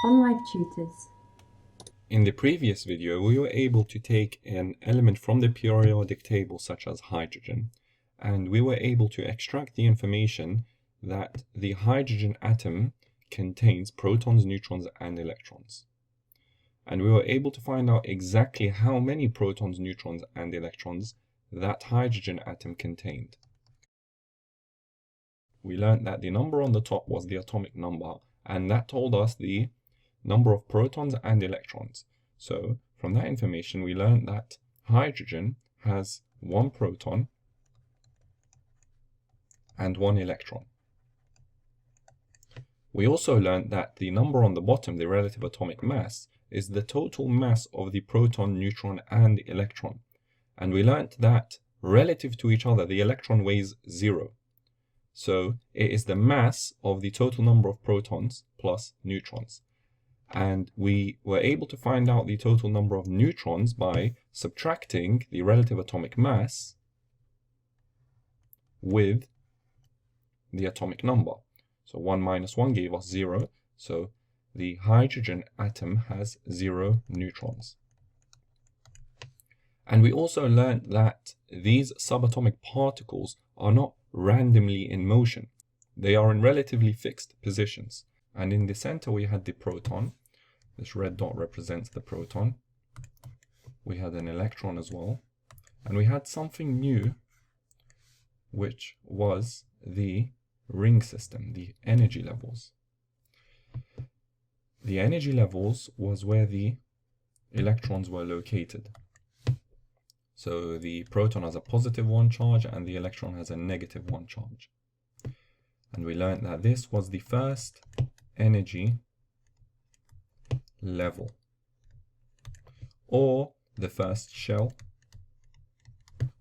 on Live Tutors. In the previous video, we were able to take an element from the periodic table, such as hydrogen, and we were able to extract the information that the hydrogen atom contains protons, neutrons, and electrons. And we were able to find out exactly how many protons, neutrons, and electrons that hydrogen atom contained. We learned that the number on the top was the atomic number, and that told us the number of protons and electrons. So from that information, we learned that hydrogen has one proton and one electron. We also learned that the number on the bottom, the relative atomic mass, is the total mass of the proton, neutron, and electron. And we learned that relative to each other, the electron weighs 0. So it is the mass of the total number of protons plus neutrons. And we were able to find out the total number of neutrons by subtracting the relative atomic mass with the atomic number. So 1 minus 1 gave us 0. So the hydrogen atom has 0 neutrons. And we also learned that these subatomic particles are not randomly in motion. They are in relatively fixed positions. And in the center we had the proton. This red dot represents the proton. We had an electron as well. And we had something new, which was the ring system, the energy levels. The energy levels was where the electrons were located. So the proton has a positive 1 charge and the electron has a negative 1 charge. And we learned that this was the first energy level, or the first shell,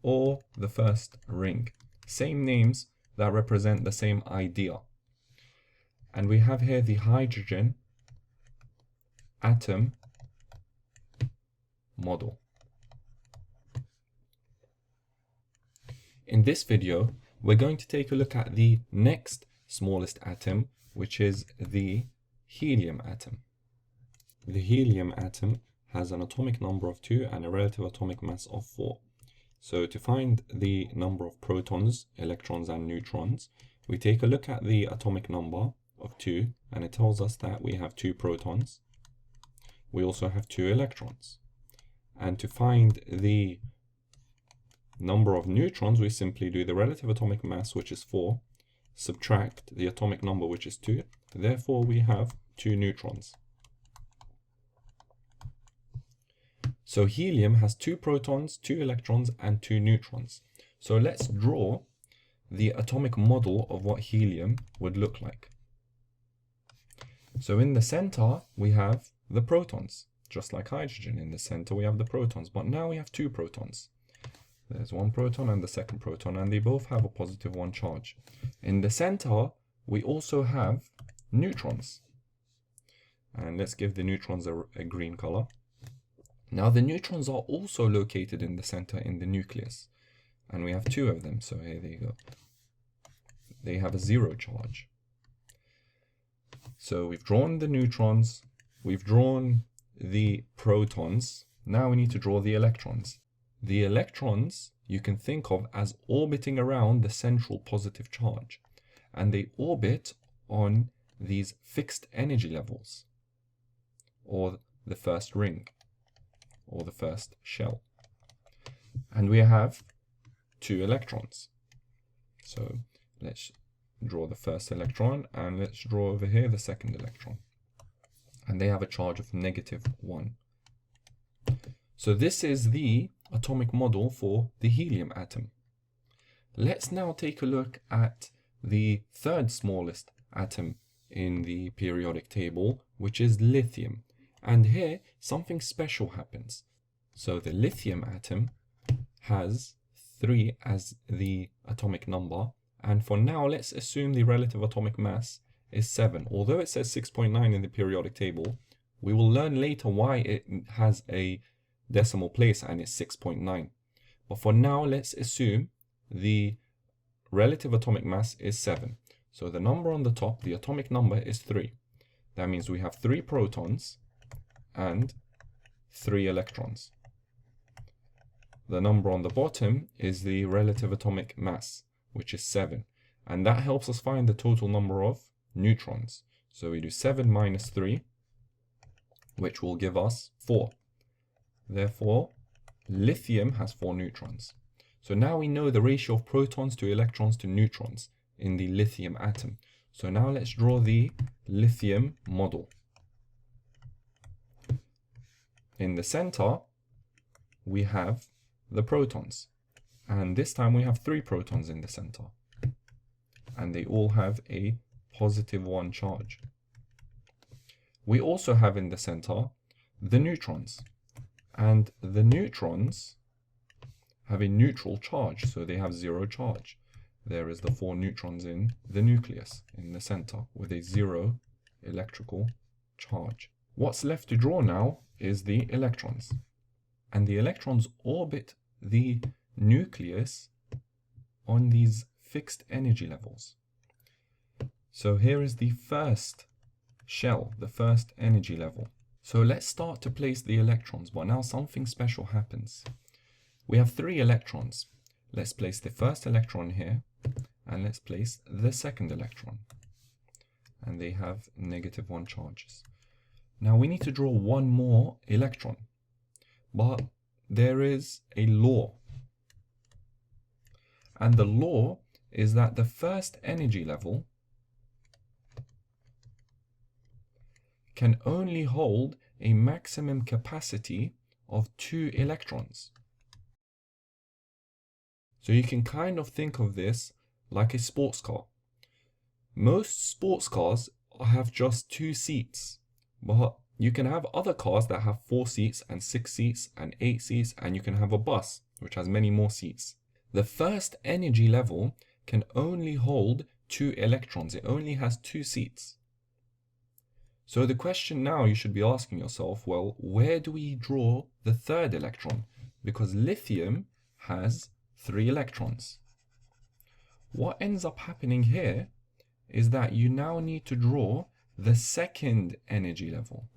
or the first ring. Same names that represent the same idea. And we have here the hydrogen atom model. In this video, we're going to take a look at the next smallest atom, which is the helium atom. The helium atom has an atomic number of 2 and a relative atomic mass of 4. So to find the number of protons, electrons, and neutrons, we take a look at the atomic number of 2, and it tells us that we have 2 protons. We also have 2 electrons. And to find the number of neutrons, we simply do the relative atomic mass, which is 4, subtract the atomic number, which is 2. Therefore, we have 2 neutrons. So helium has 2 protons, 2 electrons, and 2 neutrons. So let's draw the atomic model of what helium would look like. So in the center, we have the protons, just like hydrogen. In the center, we have the protons, but now we have 2 protons. There's one proton and the second proton, and they both have a positive 1 charge. In the center, we also have neutrons. And let's give the neutrons a green color. Now the neutrons are also located in the center in the nucleus. And we have 2 of them, so here they go. They have a 0 charge. So we've drawn the neutrons, we've drawn the protons. Now we need to draw the electrons. The electrons you can think of as orbiting around the central positive charge, and they orbit on these fixed energy levels, or the first ring, or the first shell. And we have 2 electrons. So let's draw the first electron, and let's draw over here the second electron. And they have a charge of -1. So this is the atomic model for the helium atom. Let's now take a look at the third smallest atom in the periodic table, which is lithium. And here something special happens. So the lithium atom has 3 as the atomic number, and for now let's assume the relative atomic mass is 7. Although it says 6.9 in the periodic table, we will learn later why it has a decimal place and it's 6.9. But for now, let's assume the relative atomic mass is 7. So the number on the top, the atomic number, is 3. That means we have 3 protons and 3 electrons. The number on the bottom is the relative atomic mass, which is 7. And that helps us find the total number of neutrons. So we do 7 minus 3, which will give us 4. Therefore, lithium has 4 neutrons. So now we know the ratio of protons to electrons to neutrons in the lithium atom. So now let's draw the lithium model. In the center, we have the protons. And this time we have 3 protons in the center. And they all have a positive 1 charge. We also have in the center the neutrons. And the neutrons have a neutral charge, so they have 0 charge. There is the 4 neutrons in the nucleus in the center with a 0 electrical charge. What's left to draw now is the electrons. And the electrons orbit the nucleus on these fixed energy levels. So here is the first shell, the first energy level. So let's start to place the electrons, but now something special happens. We have 3 electrons. Let's place the first electron here, and let's place the second electron. And they have negative 1 charges. Now we need to draw one more electron, but there is a law. And the law is that the first energy level can only hold a maximum capacity of 2 electrons. So you can kind of think of this like a sports car. Most sports cars have just 2 seats, but you can have other cars that have 4 seats and 6 seats and 8 seats, and you can have a bus which has many more seats. The first energy level can only hold 2 electrons. It only has 2 seats. So the question now you should be asking yourself, well, where do we draw the third electron? Because lithium has 3 electrons. What ends up happening here is that you now need to draw the second energy level.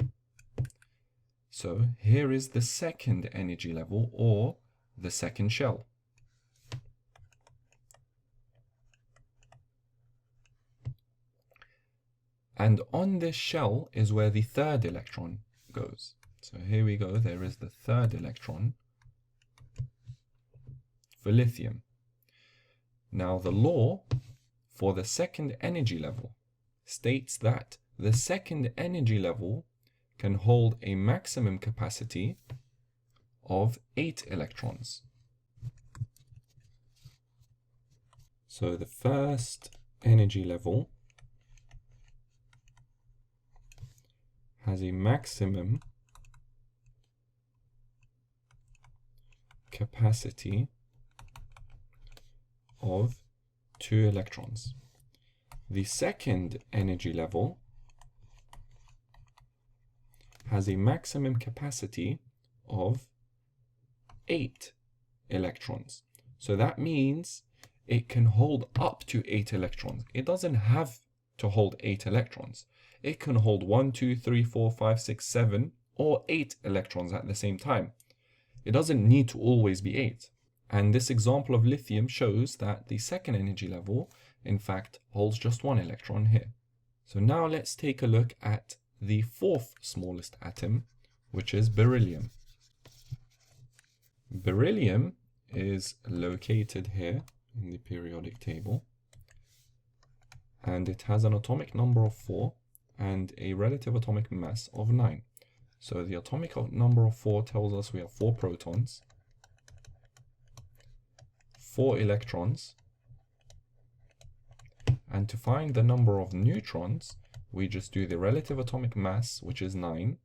So here is the second energy level, or the second shell. And on this shell is where the third electron goes. So here we go, there is the third electron for lithium. Now the law for the second energy level states that the second energy level can hold a maximum capacity of 8 electrons. So the first energy level has a maximum capacity of 2 electrons. The second energy level has a maximum capacity of 8 electrons. So that means it can hold up to 8 electrons. It doesn't have to hold 8 electrons. It can hold 1, 2, 3, 4, 5, 6, 7, or 8 electrons at the same time. It doesn't need to always be 8. And this example of lithium shows that the second energy level, in fact, holds just 1 electron here. So now let's take a look at the 4th smallest atom, which is beryllium. Beryllium is located here in the periodic table, and it has an atomic number of 4 and a relative atomic mass of 9. So the atomic number of 4 tells us we have 4 protons, 4 electrons, and to find the number of neutrons, we just do the relative atomic mass, which is 9,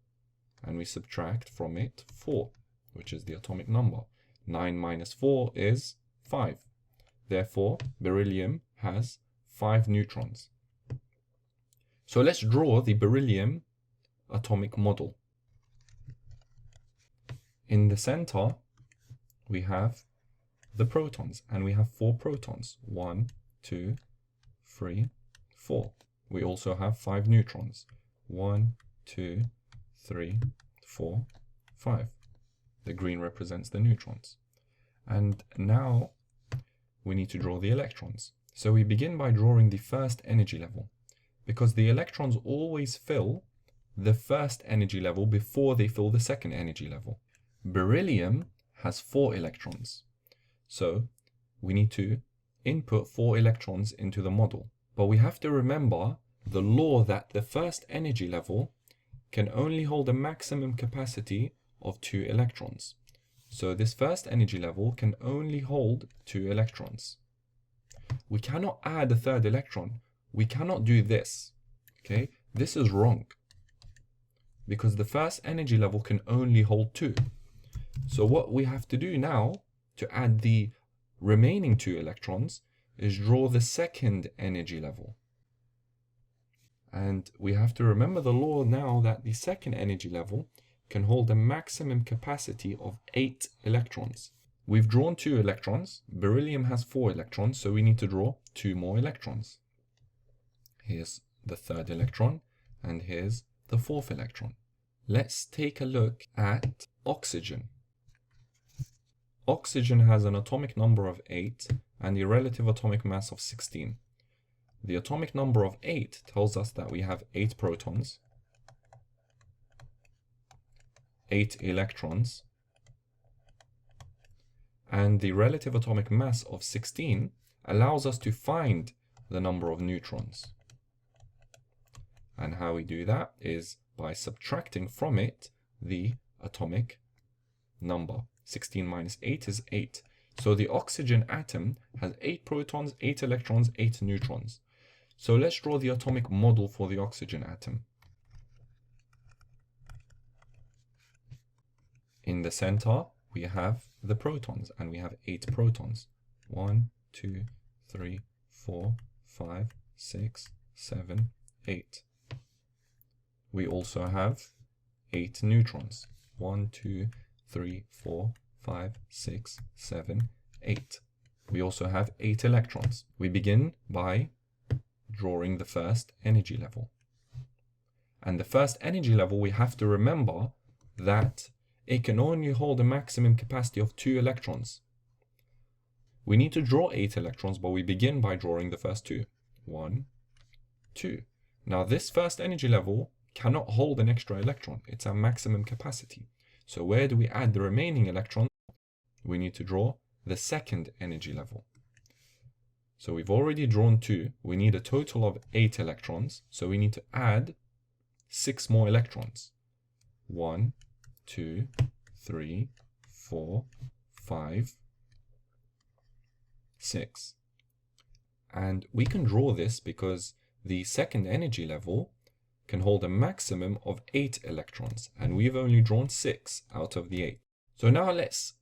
and we subtract from it 4, which is the atomic number. 9 minus 4 is 5. Therefore, beryllium has 5 neutrons. So let's draw the beryllium atomic model. In the center, we have the protons, and we have 4 protons. 1, 2, 3, 4. We also have 5 neutrons. 1, 2, 3, 4, 5. The green represents the neutrons. And now we need to draw the electrons. So we begin by drawing the first energy level, because the electrons always fill the first energy level before they fill the second energy level. Beryllium has 4 electrons. So we need to input 4 electrons into the model. But we have to remember the law that the first energy level can only hold a maximum capacity of 2 electrons. So this first energy level can only hold 2 electrons. We cannot add a third electron. We cannot do this. Okay, this is wrong, because the first energy level can only hold 2. So what we have to do now to add the remaining 2 electrons is draw the second energy level. And we have to remember the law now that the second energy level can hold a maximum capacity of 8 electrons. We've drawn 2 electrons. Beryllium has 4 electrons, so we need to draw 2 more electrons. Here's the third electron, and here's the fourth electron. Let's take a look at oxygen. Oxygen has an atomic number of 8 and a relative atomic mass of 16. The atomic number of 8 tells us that we have 8 protons, 8 electrons, and the relative atomic mass of 16 allows us to find the number of neutrons. And how we do that is by subtracting from it the atomic number. 16 minus 8 is 8. So the oxygen atom has 8 protons, 8 electrons, 8 neutrons. So let's draw the atomic model for the oxygen atom. In the center, we have the protons, and we have 8 protons. 1, 2, 3, 4, 5, 6, 7, 8. We also have 8 neutrons. 1, 2, 3, 4, 5, 6, 7, 8. We also have 8 electrons. We begin by drawing the first energy level. And the first energy level, we have to remember that it can only hold a maximum capacity of 2 electrons. We need to draw 8 electrons, but we begin by drawing the first 2. 1, 2. Now this first energy level cannot hold an extra electron. It's our maximum capacity. So where do we add the remaining electrons? We need to draw the second energy level. So we've already drawn 2. We need a total of 8 electrons. So we need to add 6 more electrons. 1, 2, 3, 4, 5, 6. And we can draw this because the second energy level can hold a maximum of 8 electrons, and we've only drawn 6 out of the 8. So now let's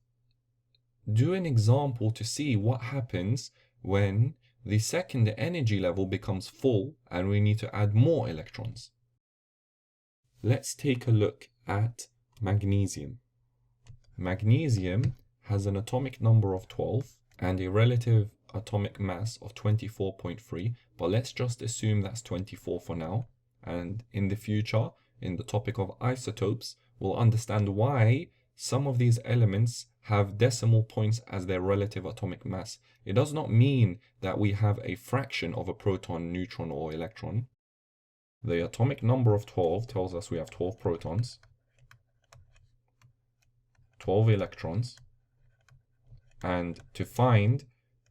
do an example to see what happens when the second energy level becomes full and we need to add more electrons. Let's take a look at magnesium. Magnesium has an atomic number of 12 and a relative atomic mass of 24.3, but let's just assume that's 24 for now. And in the future, in the topic of isotopes, we'll understand why some of these elements have decimal points as their relative atomic mass. It does not mean that we have a fraction of a proton, neutron, or electron. The atomic number of 12 tells us we have 12 protons, 12 electrons, and to find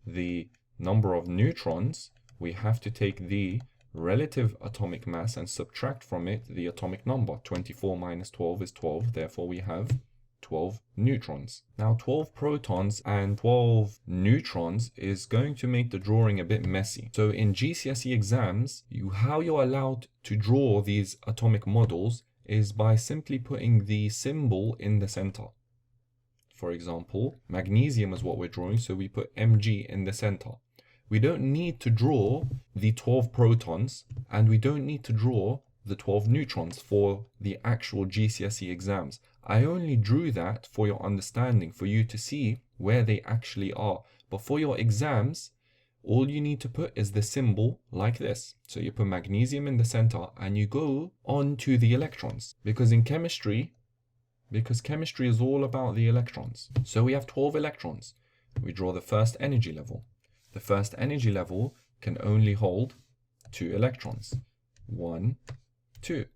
the number of neutrons, we have to take the relative atomic mass and subtract from it the atomic number. 24 minus 12 is 12, therefore we have 12 neutrons. Now 12 protons and 12 neutrons is going to make the drawing a bit messy. So in GCSE exams, how you're allowed to draw these atomic models is by simply putting the symbol in the center. For example, magnesium is what we're drawing, so we put Mg in the center. We don't need to draw the 12 protons, and we don't need to draw the 12 neutrons for the actual GCSE exams. I only drew that for your understanding, for you to see where they actually are. But for your exams, all you need to put is the symbol like this. So you put magnesium in the center and you go on to the electrons. Because chemistry is all about the electrons. So we have 12 electrons. We draw the first energy level. The first energy level can only hold 2 electrons. 1, 2.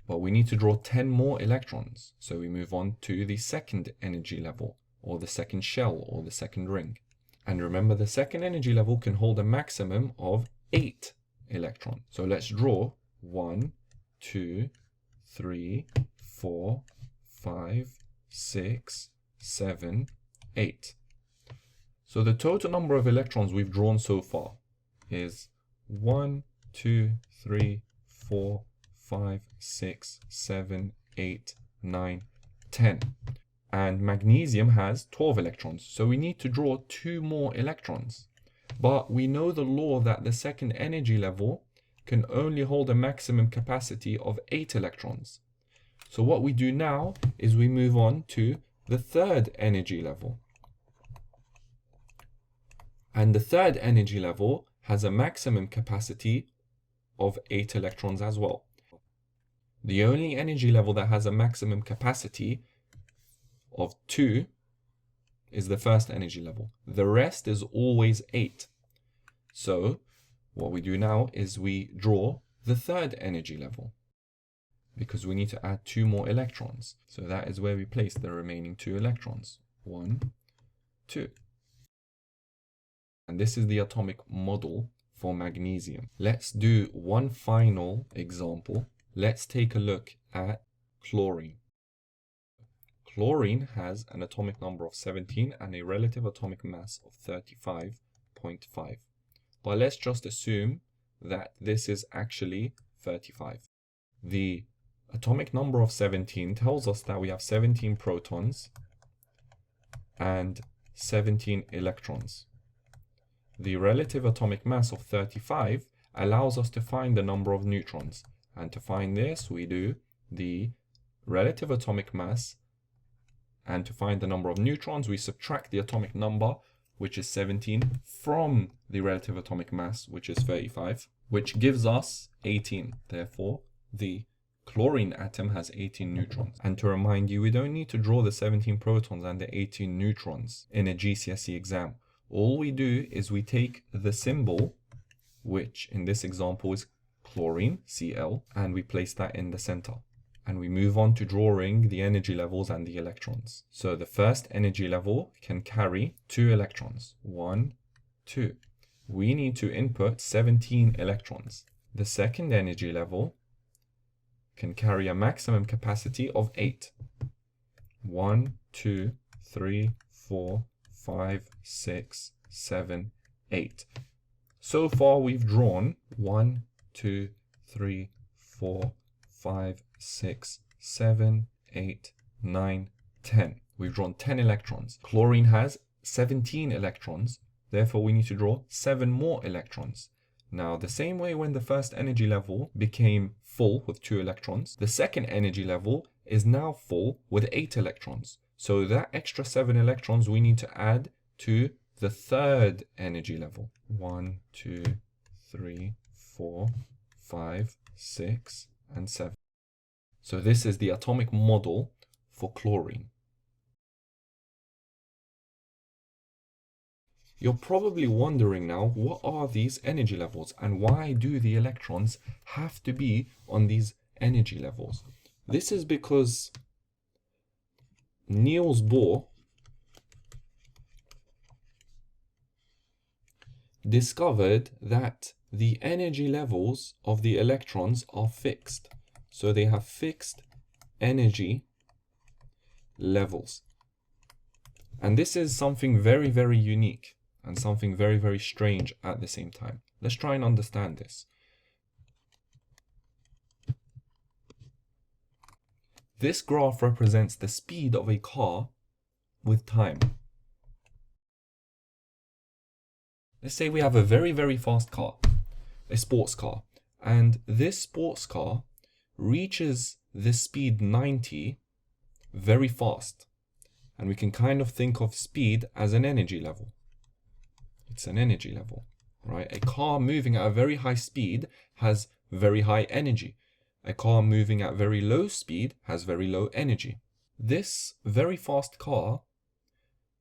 But we need to draw 10 more electrons. So we move on to the second energy level, or the second shell, or the second ring. And remember, the second energy level can hold a maximum of 8 electrons. So let's draw 1, 2, 3, 4, 5, 6, 7, 8. So the total number of electrons we've drawn so far is 1, 2, 3, 4, 5, 6, 7, 8, 9, 10. And magnesium has 12 electrons. So we need to draw 2 more electrons. But we know the law that the second energy level can only hold a maximum capacity of 8 electrons. So what we do now is we move on to the third energy level. And the third energy level has a maximum capacity of 8 electrons as well. The only energy level that has a maximum capacity of 2 is the first energy level. The rest is always 8. So what we do now is we draw the third energy level, because we need to add 2 more electrons. So that is where we place the remaining 2 electrons. 1, 2. And this is the atomic model for magnesium. Let's do one final example. Let's take a look at chlorine. Chlorine has an atomic number of 17 and a relative atomic mass of 35.5. But let's just assume that this is actually 35. The atomic number of 17 tells us that we have 17 protons and 17 electrons. The relative atomic mass of 35 allows us to find the number of neutrons. And to find this, we do the relative atomic mass, and to find the number of neutrons, we subtract the atomic number, which is 17, from the relative atomic mass, which is 35, which gives us 18. Therefore, the chlorine atom has 18 neutrons. And to remind you, we don't need to draw the 17 protons and the 18 neutrons in a GCSE exam. All we do is we take the symbol, which in this example is chlorine, Cl, and we place that in the center. And we move on to drawing the energy levels and the electrons. So the first energy level can carry 2 electrons. 1, 2. We need to input 17 electrons. The second energy level can carry a maximum capacity of 8. 1, 2, 3, 4, 5, 6, 7, 8. So far we've drawn 1, 2, 3, 4, 5, 6, 7, 8, 9, 10. We've drawn 10 electrons. Chlorine has 17 electrons. Therefore, we need to draw 7 more electrons. Now, the same way when the first energy level became full with 2 electrons, the second energy level is now full with 8 electrons. So that extra 7 electrons we need to add to the third energy level. 1, 2, 3, 4, 5, 6, and 7. So this is the atomic model for chlorine. You're probably wondering now, what are these energy levels and why do the electrons have to be on these energy levels? This is because Niels Bohr discovered that the energy levels of the electrons are fixed. So they have fixed energy levels. And this is something very, very unique and something very, very strange at the same time. Let's try and understand this. This graph represents the speed of a car with time. Let's say we have a very, very fast car, a sports car, and this sports car reaches the speed 90 very fast. And we can kind of think of speed as an energy level. It's an energy level. right? A car moving at a very high speed has very high energy. A car moving at very low speed has very low energy. This very fast car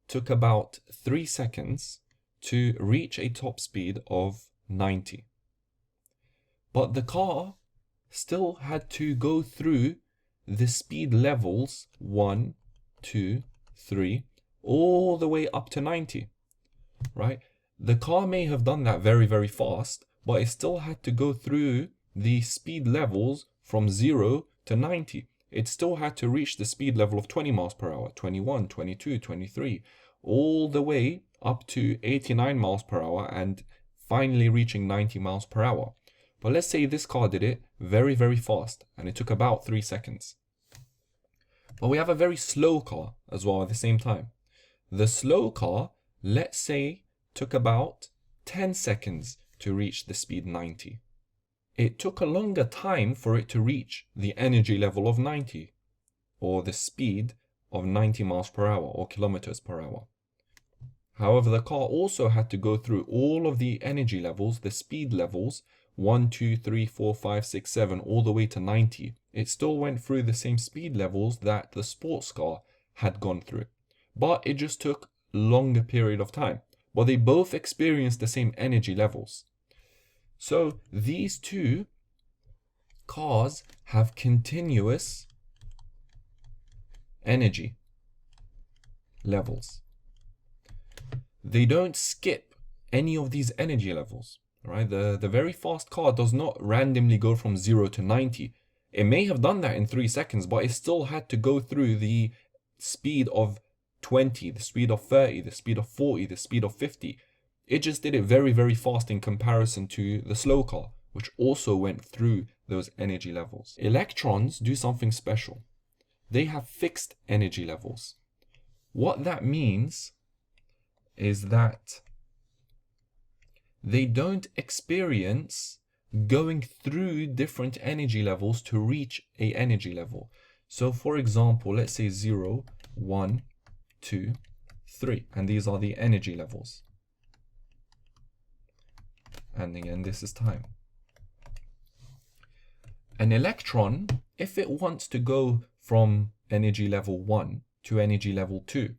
took about 3 seconds to reach a top speed of 90. But the car still had to go through the speed levels 1, 2, 3, all the way up to 90, right? The car may have done that very, very fast, but it still had to go through the speed levels from 0 to 90. It still had to reach the speed level of 20 miles per hour, 21, 22, 23, all the way up to 89 miles per hour and finally reaching 90 miles per hour. But let's say this car did it very, very fast and it took about 3 seconds. But we have a very slow car as well at the same time. The slow car, let's say, took about 10 seconds to reach the speed 90. It took a longer time for it to reach the energy level of 90, or the speed of 90 miles per hour or kilometers per hour. However, the car also had to go through all of the energy levels, the speed levels, 1, 2, 3, 4, 5, 6, 7, all the way to 90. It still went through the same speed levels that the sports car had gone through. But it just took a longer period of time. But they both experienced the same energy levels. So these two cars have continuous energy levels. They don't skip any of these energy levels, right? The very fast car does not randomly go from 0 to 90. It may have done that in 3 seconds, but it still had to go through the speed of 20, the speed of 30, the speed of 40, the speed of 50. It just did it very, very fast in comparison to the slow car, which also went through those energy levels. Electrons do something special. They have fixed energy levels. What that means is that they don't experience going through different energy levels to reach an energy level. So for example, let's say 0, 1, 2, 3, and these are the energy levels. And again, this is time. An electron, if it wants to go from energy level 1 to energy level 2,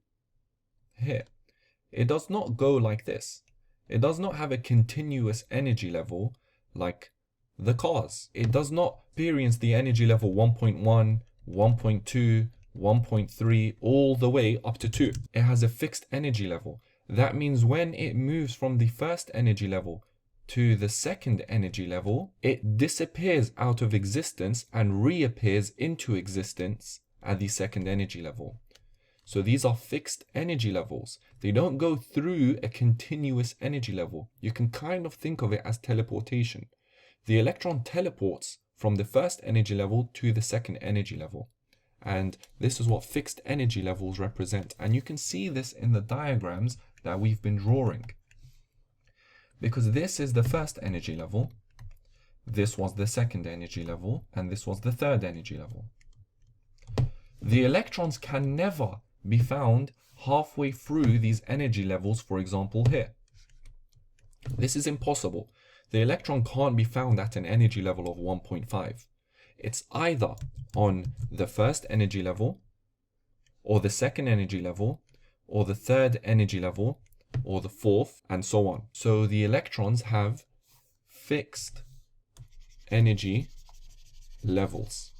here, it does not go like this. It does not have a continuous energy level like the cars. It does not experience the energy level 1.1, 1.2, 1.3, all the way up to 2. It has a fixed energy level. That means when it moves from the first energy level to the second energy level, it disappears out of existence and reappears into existence at the second energy level. So these are fixed energy levels. They don't go through a continuous energy level. You can kind of think of it as teleportation. The electron teleports from the first energy level to the second energy level. And this is what fixed energy levels represent. And you can see this in the diagrams that we've been drawing. Because this is the first energy level, this was the second energy level, and this was the third energy level. The electrons can never be found halfway through these energy levels, for example here. This is impossible. The electron can't be found at an energy level of 1.5. It's either on the first energy level, or the second energy level, or the third energy level, or the fourth, and so on. So the electrons have fixed energy levels.